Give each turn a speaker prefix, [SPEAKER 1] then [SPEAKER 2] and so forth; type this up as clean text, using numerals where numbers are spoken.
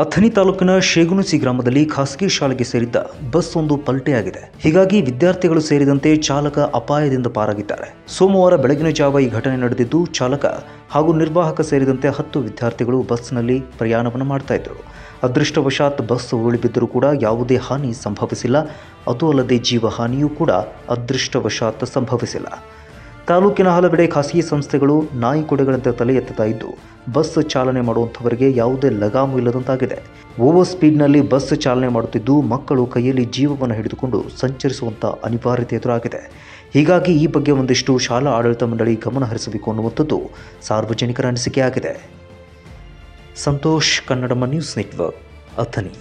[SPEAKER 1] ಅಥಣಿ ತಾಲೂಕಿನ ಶೇಗುಣಸಿ ಗ್ರಾಮದಲ್ಲಿ ಖಾಸಗಿ ಶಾಲೆಗೆ ಸೇರಿದ್ದ ಬಸ್ ಒಂದು ಪಲ್ಟೆಯಾಗಿದೆ. ಹೀಗಾಗಿ ವಿದ್ಯಾರ್ಥಿಗಳು ಸೇರಿದಂತೆ ಚಾಲಕ ಅಪಾಯದಿಂದ ಪಾರಾಗಿದ್ದಾರೆ. ಸೋಮವಾರ ಬೆಳಗಿನ ಜಾವ ಈ ಘಟನೆ ನಡೆದಿದ್ದು, ಚಾಲಕ ಹಾಗೂ ನಿರ್ವಾಹಕ ಸೇರಿದಂತೆ 10 ವಿದ್ಯಾರ್ಥಿಗಳು ಬಸ್ನಲ್ಲಿ ಪ್ರಯಾಣವನ್ನು ಮಾಡ್ತಾ ಇದ್ದರು. ಅದೃಷ್ಟವಶಾತ್ ಬಸ್ ಉರುಳಿಬಿದ್ದರೂ ಕೂಡ ಯಾವುದೇ ಹಾನಿ ಸಂಭವಿಸಿಲ್ಲ. ಅದು ಅಲ್ಲದೆ ಜೀವಹಾನಿಯೂ ಕೂಡ ಅದೃಷ್ಟವಶಾತ್ ಸಂಭವಿಸಿಲ್ಲ. ತಾಲೂಕಿನ ಹಲವೆಡೆ ಖಾಸಗಿ ಸಂಸ್ಥೆಗಳು ನಾಯಿ ಕೊಡೆಗಳಂತೆ ತಲೆ ಎತ್ತುತ್ತಾ ಇದ್ದು, ಬಸ್ ಚಾಲನೆ ಮಾಡುವಂಥವರಿಗೆ ಯಾವುದೇ ಲಗಾಮು ಇಲ್ಲದಂತಾಗಿದೆ. ಓವರ್ ಸ್ಪೀಡ್ನಲ್ಲಿ ಬಸ್ ಚಾಲನೆ ಮಾಡುತ್ತಿದ್ದು, ಮಕ್ಕಳು ಕೈಯಲ್ಲಿ ಜೀವವನ್ನು ಹಿಡಿದುಕೊಂಡು ಸಂಚರಿಸುವಂಥ ಅನಿವಾರ್ಯತೆ ಎದುರಾಗಿದೆ. ಹೀಗಾಗಿ ಈ ಬಗ್ಗೆ ಒಂದಿಷ್ಟು ಶಾಲಾ ಆಡಳಿತ ಮಂಡಳಿ ಗಮನ ಹರಿಸಬೇಕು ಅನ್ನುವಂಥದ್ದು ಸಾರ್ವಜನಿಕರ ಅನಿಸಿಕೆಯಾಗಿದೆ. Santosh, Kannadamma news network, Athani.